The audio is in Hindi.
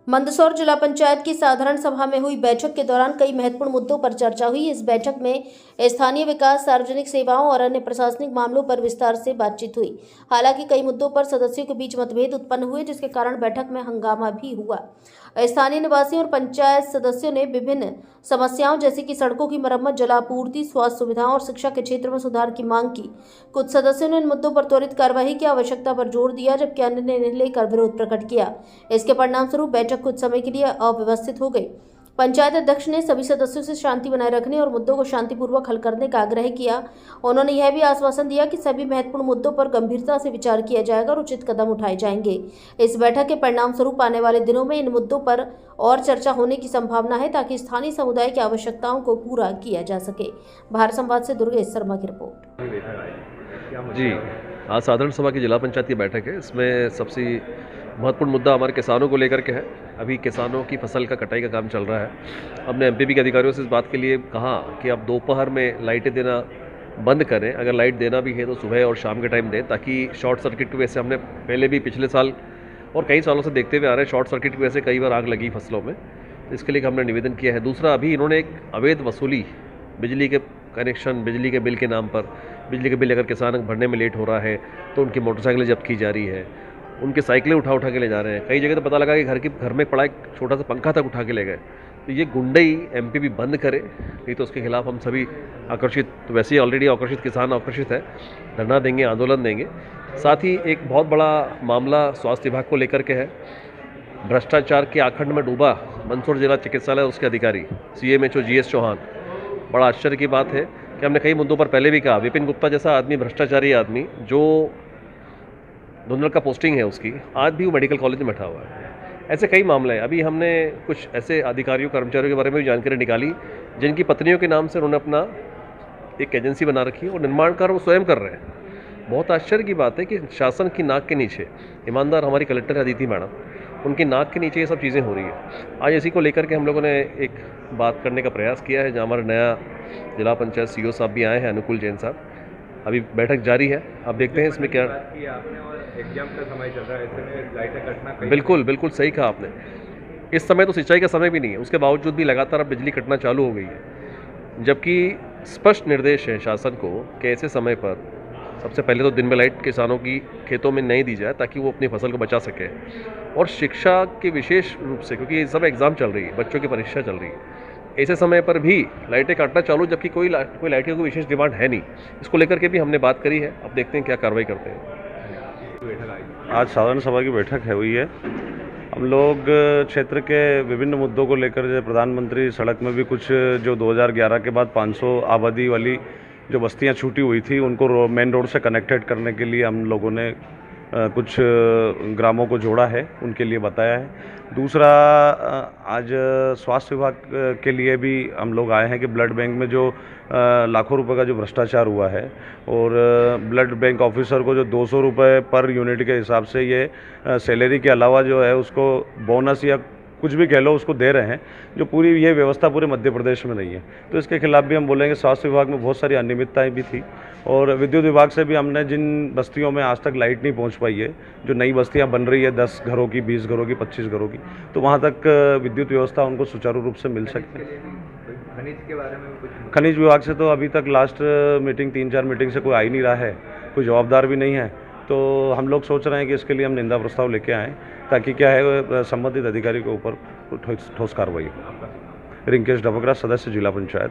मंदसौर जिला पंचायत की साधारण सभा में हुई बैठक के दौरान कई महत्वपूर्ण मुद्दों पर चर्चा हुई। इस बैठक में स्थानीय विकास, सार्वजनिक सेवाओं और अन्य प्रशासनिक मामलों पर विस्तार से बातचीत हुई। हालांकि कई मुद्दों पर सदस्यों के बीच मतभेद उत्पन्न हुए, जिसके कारण बैठक में हंगामा भी हुआ। स्थानीय निवासियों और पंचायत सदस्यों ने विभिन्न समस्याओं जैसे कि सड़कों की मरम्मत, जलापूर्ति, स्वास्थ्य सुविधाओं और शिक्षा के क्षेत्र में सुधार की मांग की। कुछ सदस्यों ने इन मुद्दों पर त्वरित कार्रवाई की आवश्यकता पर जोर दिया, जबकि अन्य ने इन्हें लेकर विरोध प्रकट किया। इसके परिणामस्वरूप बैठक कुछ समय के लिए अव्यवस्थित हो गई। पंचायत अध्यक्ष ने सभी सदस्यों से शांति बनाए रखने और मुद्दों को शांतिपूर्वक हल करने का आग्रह किया। उन्होंने यह भी आश्वासन दिया कि सभी महत्वपूर्ण मुद्दों पर गंभीरता से विचार किया जाएगा और उचित कदम उठाए जाएंगे। इस बैठक के परिणामस्वरूप आने वाले दिनों में इन मुद्दों पर और चर्चा होने की संभावना है, ताकि स्थानीय समुदाय की आवश्यकताओं को पूरा किया जा सके। भारत संवाद से दुर्गेश शर्मा की रिपोर्ट। जी, आज साधारण सभा की जिला पंचायत की बैठक है। इसमें सबसे महत्वपूर्ण मुद्दा हमारे किसानों को लेकर के है। अभी किसानों की फसल का कटाई का काम चल रहा है। हमने एमपीपी के अधिकारियों से इस बात के लिए कहा कि आप दोपहर में लाइटें देना बंद करें। अगर लाइट देना भी है तो सुबह और शाम के टाइम दें, ताकि शॉर्ट सर्किट की वजह से हमने पहले भी पिछले साल और कई सालों से देखते हुए आ रहे हैं, शॉर्ट सर्किट की वजह से कई बार आग लगी फसलों में। इसके लिए हमने निवेदन किया है। दूसरा, अभी इन्होंने एक अवैध वसूली, बिजली के कनेक्शन, बिजली के बिल के नाम पर, बिजली के बिल अगर किसान भरने में लेट हो रहा है तो उनकी मोटरसाइकिलें जब्त की जा रही है, उनकी साइकिलें उठा के ले जा रहे हैं। कई जगह तो पता लगा कि घर में पड़ा एक छोटा सा पंखा तक उठा के ले गए। तो ये गुंडई एमपीपी बंद करे, नहीं तो उसके खिलाफ हम सभी आकर्षित, तो वैसे ही ऑलरेडी आकर्षित किसान आकर्षित है, धरना देंगे, आंदोलन देंगे। साथ ही एक बहुत बड़ा मामला स्वास्थ्य विभाग को लेकर के है। भ्रष्टाचार के आखंड में डूबा मंदसौर जिला चिकित्सालय, उसके अधिकारी CMHO GS चौहान। बड़ा आश्चर्य की बात है कि हमने कई मुद्दों पर पहले भी कहा, विपिन गुप्ता जैसा आदमी, भ्रष्टाचारी आदमी, जो धुंधल का पोस्टिंग है उसकी, आज भी वो मेडिकल कॉलेज में बैठा हुआ है। ऐसे कई मामले हैं। अभी हमने कुछ ऐसे अधिकारियों, कर्मचारियों के बारे में भी जानकारी निकाली, जिनकी पत्नियों के नाम से उन्होंने अपना एक एजेंसी बना रखी है और निर्माण कार्य वो स्वयं कर रहे हैं। बहुत आश्चर्य की बात है कि शासन की नाक के नीचे, ईमानदार हमारी कलेक्टर अदिति मैडम, उनकी नाक के नीचे ये सब चीज़ें हो रही है। आज इसी को लेकर के हम लोगों ने एक बात करने का प्रयास किया है, जहाँ हमारे नया जिला पंचायत CO साहब भी आए हैं, अनुकूल जैन साहब। अभी बैठक जारी है, अब देखते हैं इसमें क्या। एग्जाम का समय चल रहा है, ऐसे में लाइटें कटना बिल्कुल सही कहा आपने। इस समय तो सिंचाई का समय भी नहीं है, उसके बावजूद भी लगातार अब बिजली कटना चालू हो गई है। जबकि स्पष्ट निर्देश है शासन को कि ऐसे समय पर सबसे पहले तो दिन में लाइट किसानों की खेतों में नहीं दी जाए, ताकि वो अपनी फसल को बचा सके। और शिक्षा के विशेष रूप से, क्योंकि इस समय एग्ज़ाम चल रही है, बच्चों की परीक्षा चल रही है, ऐसे समय पर भी लाइटें काटना चालू, जबकि कोई लाइट की कोई विशेष डिमांड है नहीं। इसको लेकर के भी हमने बात करी है। अब देखते हैं क्या कार्रवाई करते हैं। आज साधारण सभा की बैठक हुई है। हम लोग क्षेत्र के विभिन्न मुद्दों को लेकर, जैसे प्रधानमंत्री सड़क में भी कुछ जो 2011 के बाद 500 आबादी वाली जो बस्तियां छूटी हुई थी, उनको मेन रोड से कनेक्टेड करने के लिए हम लोगों ने कुछ ग्रामों को जोड़ा है, उनके लिए बताया है। दूसरा, आज स्वास्थ्य विभाग के लिए भी हम लोग आए हैं कि ब्लड बैंक में जो लाखों रुपए का जो भ्रष्टाचार हुआ है, और ब्लड बैंक ऑफिसर को जो 200 रुपये पर यूनिट के हिसाब से ये सैलरी के अलावा जो है उसको बोनस या कुछ भी कह लो उसको दे रहे हैं, जो पूरी ये व्यवस्था पूरे मध्य प्रदेश में नहीं है। तो इसके खिलाफ भी हम बोलेंगे। स्वास्थ्य विभाग में बहुत सारी अनियमितताएं भी थी, और विद्युत विभाग से भी हमने जिन बस्तियों में आज तक लाइट नहीं पहुंच पाई है, जो नई बस्तियां बन रही है 10 घरों की, 20 घरों की, 25 घरों की, तो वहां तक विद्युत व्यवस्था उनको सुचारू रूप से मिल सके। खनिज के बारे में कुछ? खनिज विभाग से तो अभी तक लास्ट मीटिंग 3-4 मीटिंग से कोई आ ही नहीं रहा है, कोई जवाबदार भी नहीं है। तो हम लोग सोच रहे हैं कि इसके लिए हम निंदा प्रस्ताव लेके आएँ, ताकि क्या है संबंधित अधिकारी के ऊपर ठोस कार्रवाई हो। रिंकेश डबकरा, सदस्य जिला पंचायत।